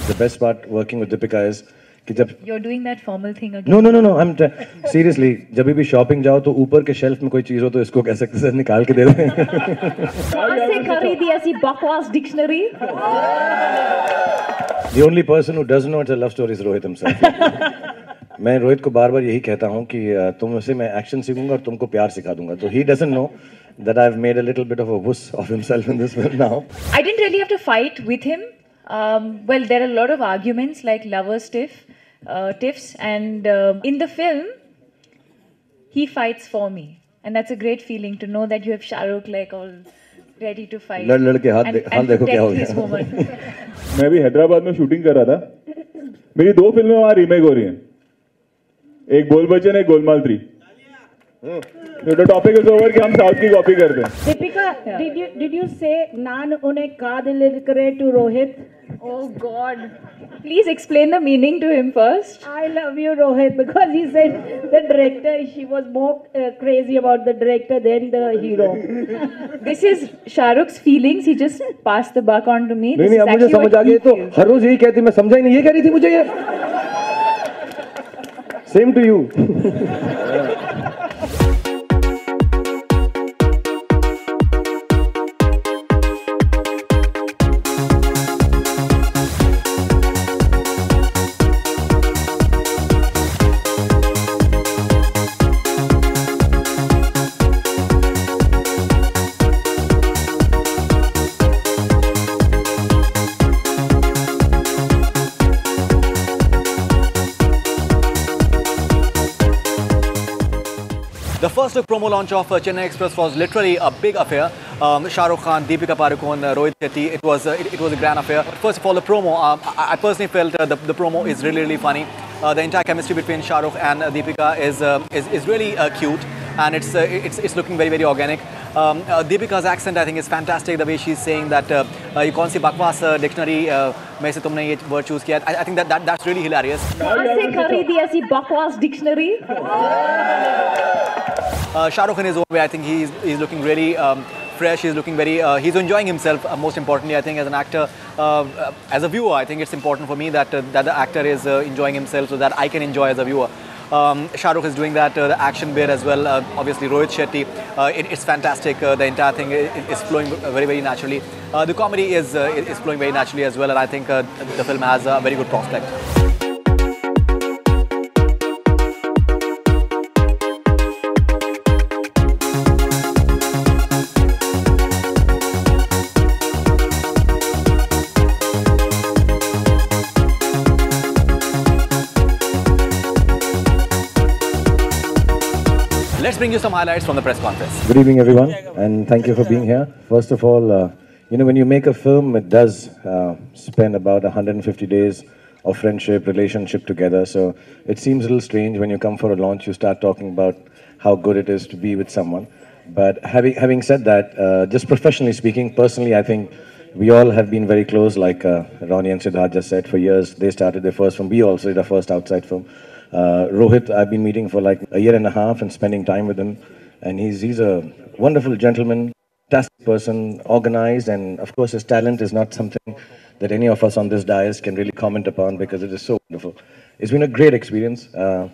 The best part working with Deepika is कि जब You're doing that formal thing again. no. I'm seriously. जब भी shopping जाओ तो ऊपर के shelf में कोई चीज हो तो इसको कह सकते सर निकाल के दे दें. कहाँ से खरीदी ऐसी बकवास dictionary? The only person who doesn't know it's a love story is Rohit himself. मैं रोहित को बार-बार यही कहता हूँ कि तुमसे मैं एक्शन सीखूंगा और तुमको प्यार सिखा दूंगा. तो he doesn't know that I've made a little bit of a wuss of himself in this film now. I didn't really have to fight with him. Well, there are a lot of arguments like lovers tiffs, and in the film, he fights for me, and that's a great feeling to know that you have Shah Rukh like all ready to fight. लड़ के हाथ देखो क्या हो his गया. woman. मैं भी हैदराबाद में शूटिंग कर रहा था. मेरी 2 फिल्में वहाँ रीमेक हो रही हैं. एक बोल बच्चन, एक Golmaal 3. The topic is over कि हम साउथ की कॉपी करते हैं. Deepika, did you say naan une kaadil kare to Rohit? Oh God! Please explain the meaning to him first. I love you, Rohit, because he said the director, she was more crazy about the director than the hero. This is Shah Rukh's feelings. He just passed the buck on to me. नहीं अब मुझे समझ आ गया. तो हर रोज यही कहती, मैं समझा ही नहीं. ये कह रही थी मुझे ये. Same to you. The first look promo launch of Chennai Express was literally a big affair. Shah Rukh Khan, Deepika Padukone, Rohit Shetty. It was a grand affair. First of all, the promo. I personally felt the promo is really funny. The entire chemistry between Shah Rukh and Deepika is really cute, and it's looking very organic. Deepika's accent, I think, is fantastic. The way she's saying that you कौन सी बकवास dictionary में से तुमने ये word choose किया. I think that's really hilarious. कहाँ से खरीदी ऐसी बकवास dictionary? Shah Rukh in his own way, I think he's looking really fresh. He's looking very. He's enjoying himself. Most importantly, I think as an actor, as a viewer, I think it's important for me that the actor is enjoying himself, so that I can enjoy as a viewer. Shah Rukh is doing that. The action bit as well. Obviously, Rohit Shetty. It's fantastic. The entire thing is flowing very naturally. The comedy is flowing very naturally as well, and I think the film has a very good prospect. Let's bring you some highlights from the press conference. Good evening, everyone, and thank you for being here. First of all, when you make a film, it does spend about 150 days of friendship, relationship together. So it seems a little strange when you come for a launch, you start talking about how good it is to be with someone. But having said that, just professionally speaking, personally, I think we all have been very close, like Ronnie and Siddharth just said, for years. They started their first film. We also did our first outside film. Rohit, I've been meeting for like a year and a half and spending time with him. And he's a wonderful gentleman, fantastic person, organized. And of course, his talent is not something that any of us on this dais can really comment upon because it is so wonderful. It's been a great experience.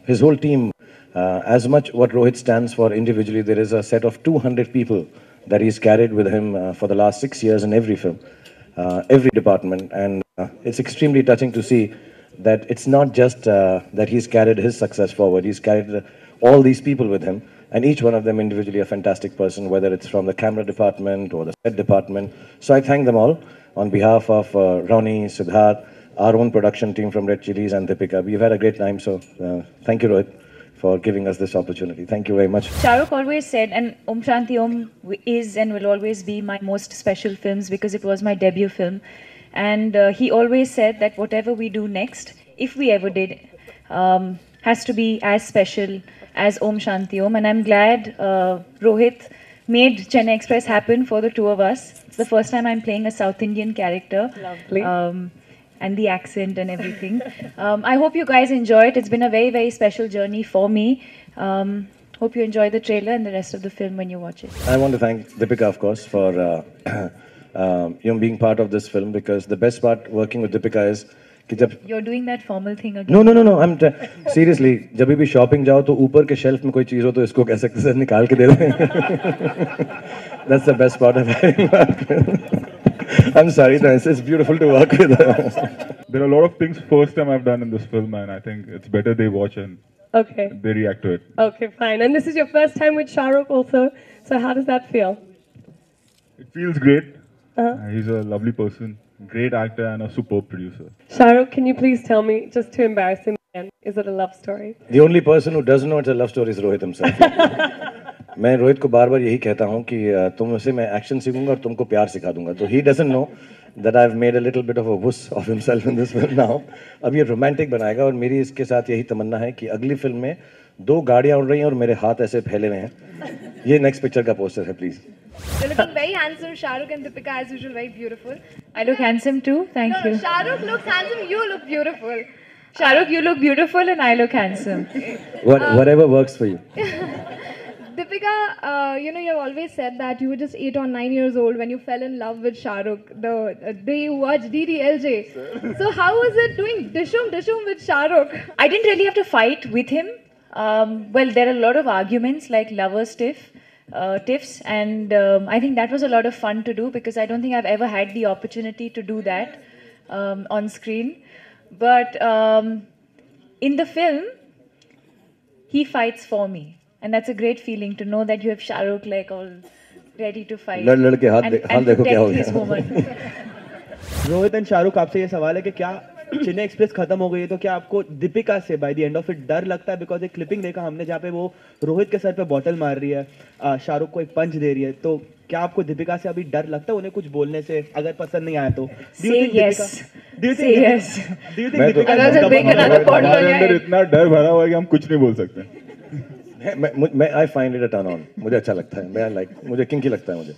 His whole team, as much what Rohit stands for individually, there is a set of 200 people that he's carried with him for the last 6 years in every film, every department. And it's extremely touching to see that it's not just that he's carried his success forward, he's carried all these people with him, and each one of them individually a fantastic person, whether it's from the camera department or the set department. So I thank them all on behalf of Ronnie, Siddharth, our own production team from Red Chillies and Deepika. We've had a great time, so thank you, Rohit, for giving us this opportunity. Thank you very much. Shah Rukh always said, and Om Shanti Om is and will always be my most special films because it was my debut film. And he always said that whatever we do next, if we ever did, has to be as special as Om Shanti Om. And I'm glad Rohit made Chennai Express happen for the two of us. It's the first time I'm playing a South Indian character. Lovely. And the accent and everything. I hope you guys enjoy it. It's been a very special journey for me. Hope you enjoy the trailer and the rest of the film when you watch it. I want to thank Deepika, of course, for being part of this film, because the best part working with Deepika is कि जब You're doing that formal thing again. No no no no I am seriously जब भी shopping जाओ तो ऊपर के shelf में कोई चीज हो तो इसको कह सकते हैं निकाल के दे दें. That's the best part of it. I'm sorry, no, it's beautiful to work with. There are a lot of things first time I've done in this film, and I think it's better they watch and Okay. they react to it. Okay, fine. And this is your first time with Shah Rukh also. So how does that feel? It feels great. Uh-huh. He's a lovely person, great actor, and a superb producer. Shah Rukh, can you please tell me, just to embarrass him again, is it a love story? The only person who doesn't know it's a love story is Rohit himself. मैं रोहित को बार बार यही कहता हूँ कि तुमसे मैं action सीखूंगा और तुमको प्यार सिखा दूंगा. तो he doesn't know that I've made a little bit of a wuss of himself in this film now. अब ये रोमांटिक बनाएगा और मेरी इसके साथ यही तमन्ना है कि अगली फिल्म में 2 गाड़ियाँ उड़ रही हैं और मेरे हाथ ऐसे फैले हुए हैं. ये नेक्स्ट पिक्चर का पोस्टर है please. You're looking very handsome, Shah Rukh and Deepika as usual, very beautiful. I look handsome too. Thank No, you. Shah Rukh looks handsome, you look beautiful. Shah Rukh, you look beautiful and I look handsome. Whatever works for you. Deepika, you have always said that you were just 8 or 9 years old when you fell in love with Shah Rukh, the day you watched DDLJ. So how was it doing dishum with Shah Rukh? I didn't really have to fight with him. Well, there are a lot of arguments like lovers tiffs, and I think that was a lot of fun to do because I don't think I've ever had the opportunity to do that on screen. But in the film, he fights for me, and that's a great feeling to know that you have Shah Rukh like all ready to fight लड़ के हाथ and देखो क्या हो protect his गया. woman. Rohit and Shahrukh, आपसे ये सवाल है कि क्या चेन्नई एक्सप्रेस खत्म हो गई है तो क्या आपको दीपिका से by the end of it डर लगता है? बिकॉज एक क्लिपिंग देखा हमने जहाँ पे वो रोहित के सर पे बॉटल मार रही है, शाहरुख को एक पंच दे रही है, तो क्या आपको दीपिका से अभी डर लगता है उन्हें कुछ बोलने से अगर पसंद नहीं आया तो? Say yes. Say yes. Do you think मैं तो- Deepika Otherwise I'll break another pot on हमारे your अंदर head. इतना डर भरा हुआ है कि हम कुछ नहीं बोल सकते. मैं I find it a turn on. मुझे अच्छा लगता है. मैं लाइक मुझे किंकी लगता है मुझे.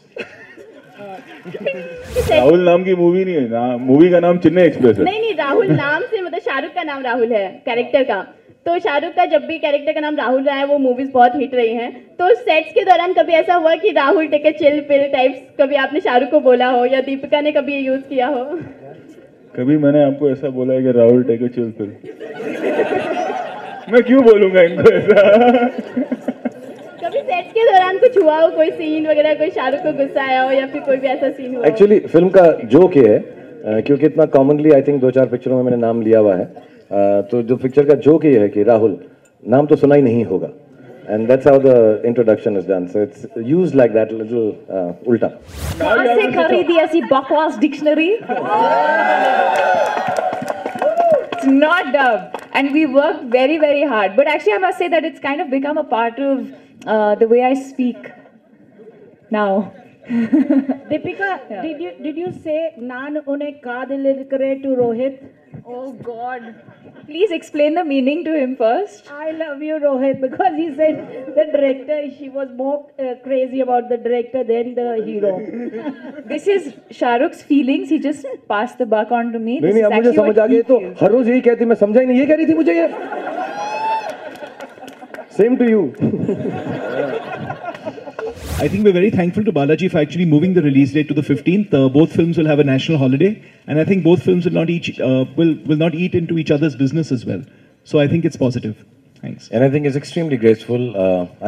राहुल नाम की मूवी नहीं है ना, मूवी का नाम चेन्नई एक्सप्रेस है. नहीं नहीं, राहुल नाम से मतलब शाहरुख का नाम राहुल है कैरेक्टर का. तो शाहरुख का जब भी कैरेक्टर का नाम राहुल रहा है वो मूवीज बहुत हिट रही हैं. तो सेट्स के दौरान कभी ऐसा हुआ कि Rahul take a chill pill types कभी आपने शाहरुख को बोला हो या दीपिका ने कभी ये यूज किया हो? कभी मैंने आपको ऐसा बोला है कि Rahul take a chill pill? मैं क्यों बोलूंगा इनको ऐसा? कभी सेट्स के दौरान कुछ हुआ हो, कोई सीन वगैरह, कोई शाहरुख को गुस्सा आया हो या फिर कोई भी ऐसा सीन हुआ हो? एक्चुअली फिल्म का जोक ये है क्योंकि इतना कॉमनली आई थिंक 2-4 पिक्चरों में मैंने नाम लिया हुआ है, तो जो पिक्चर का जोक ये है कि राहुल नाम तो सुना ही नहीं होगा, and that's how the introduction is done. So it's used like that little उल्टा. कहाँ से खरीदी ऐसी बकवास dictionary? It's not dubbed, and we worked very, very hard. But actually, I must say that it's kind of become a part of the way I speak now. Deepika, did you say "Naan une kaadilirkare" to Rohit? Oh God! Please explain the meaning to him first. I love you, Rohit, because he said the director, she was more crazy about the director than the hero. This is Shah Rukh's feelings. He just passed the buck on to me. नहीं This नहीं, is अब मुझे actually समझ what uh he गई. तो feels. हर रोज यही कहती, मैं समझा ही नहीं, ये कह रही थी मुझे ये. Same to you. I think we're very thankful to Balaji for actually moving the release date to the 15th. Both films will have a national holiday, and I think both films will not eat into each other's business as well. So I think it's positive. Thanks. And I think it's extremely graceful.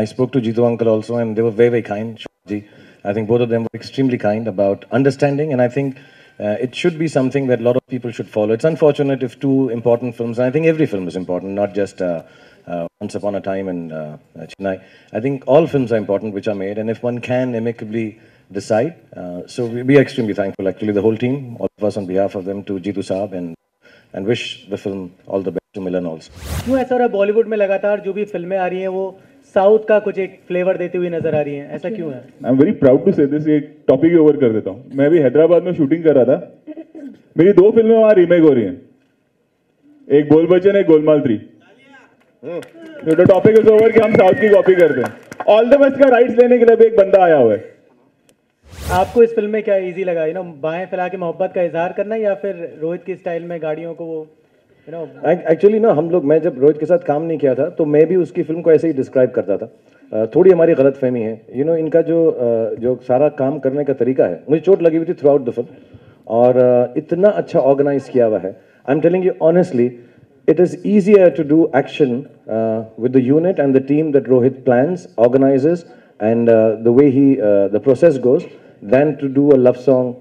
I spoke to Jitu uncle also, and they were very, very kind. I think both of them were extremely kind about understanding, and I think it should be something that a lot of people should follow. It's unfortunate if 2 important films, and I think every film is important, not just Once Upon a Time in Chennai. I think all films are important which are made, and if one can amicably decide, so we are extremely thankful actually, the whole team, all of us on behalf of them, to Jitu Saab, and wish the film all the best to Milan also. क्यों ऐसा हो रहा है बॉलीवुड में लगातार जो भी फिल्में आ रही हैं वो साउथ का कुछ एक फ्लेवर देती हुई नजर आ रही हैं, ऐसा क्यों है? I am very proud to say this. एक टॉपिक ही ओवर कर देता हूँ. मैं अभी हैदराबाद में शूटिंग कर रहा था. मेरी 2 फिल्में वहां रीमेक हो रही हैं. एक बोल बच्चन, एक गोलमाल 3. तो टॉपिक इज ओवर कि हम साउथ की कॉपी करते हैं. ऑल द बेस्ट का राइट्स लेने के लिए भी एक बंदा आया हुआ है. आपको इस फिल्म में क्या इजी लगा, बाहें फैला के मोहब्बत का इजहार करना या फिर रोहित की स्टाइल में गाड़ियों को वो एक्चुअली ना हम लोग, मैं जब रोहित के साथ काम नहीं किया था तो मैं भी उसकी फिल्म को ऐसे ही डिस्क्राइब करता था. थोड़ी हमारी गलत फहमी है. इनका जो सारा काम करने का तरीका है, मुझे चोट लगी हुई थी थ्रू आउट द फिल्म, और इतना अच्छा ऑर्गेनाइज किया हुआ है. I'm telling you honestly, it is easier to do action with the unit and the team that Rohit plans, organizes, and the way the process goes, than to do a love song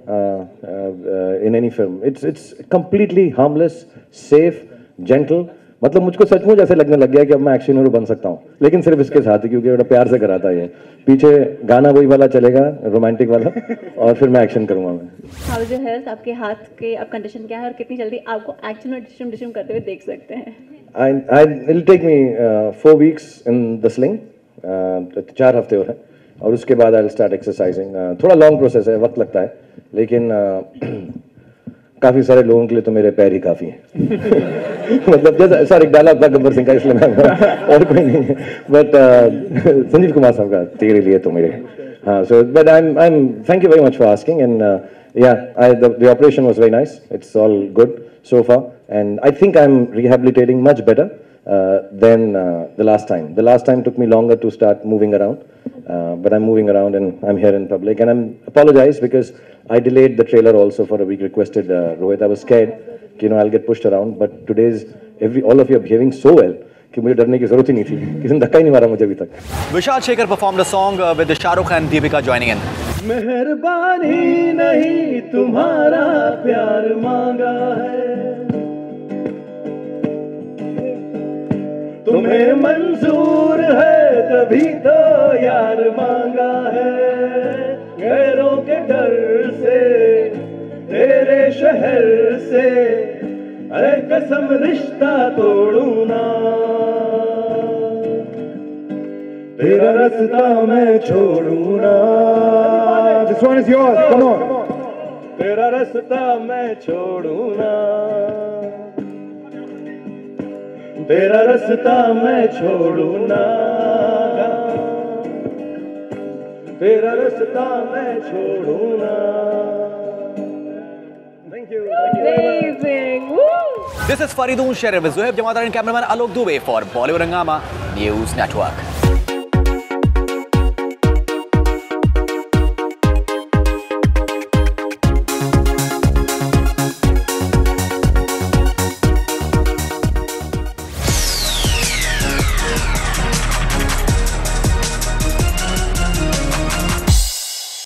in any film. It's completely harmless, safe, gentle. मतलब मुझको सचमुच ऐसे लगने लग गया कि अब मैं एक्शन हीरो बन सकता हूँ, लेकिन सिर्फ इसके साथ ही, क्योंकि बड़ा प्यार से कराता है ये. पीछे गाना वही वाला चलेगा, रोमांटिक वाला, और फिर मैं एक्शन करूँगा मैं. How is your health? आपके हाथ के अब कंडीशन क्या है और कितनी जल्दी आपको एक्शन में डिशम करते हुए देख सकते हैं? It'll take me 4 weeks in the sling. 4 हफ्ते हो रहे हैं, और उसके बाद I'll start exercising. थोड़ा लॉन्ग प्रोसेस है, वक्त लगता है, लेकिन काफी सारे लोगों के लिए तो मेरे पैर ही काफी हैं. मतलब जैसा सॉरी डायलॉग था गब्बर सिंह का, इसलिए मैं और कोई नहीं है, बट संजीव कुमार साहब का तेरे लिए तो मेरे. हाँ, so but I'm thank you very much for asking, and the operation was very nice. It's all good so far, and I think I'm rehabilitating much better than the last time. The last time took me longer to start moving around, but I'm moving around and I'm here in public. And I'm apologize because I delayed the trailer also for a week. Requested Rohit. I was scared, I'll get pushed around. But today's all of you are behaving so well कि मुझे डरने की जरूरत ही नहीं थी. किसी ने धक्का ही नहीं मारा मुझे अभी तक. Vishal Shekhar performed a song with Shah Rukh and Deepika joining in. मेहरबानी नहीं तुम्हारा प्यार मांगा है, तुम्हें मंजूर है तभी तो यार मांगा है. गैरों के डर से तेरे शहर से अरे कसम रिश्ता तोड़ू ना, तेरा रास्ता मैं छोड़ू ना. This one is yours, come on. तेरा रास्ता मैं छोड़ू ना, तेरा रास्ता मैं छोड़ू ना, तेरा रास्ता मैं छोड़ू ना. Thank you. Amazing. Woo! This is Faridoon Sharif with Zuhaib Jamatar and cameraman Alok Dubey for Bollywood Hungama News Network.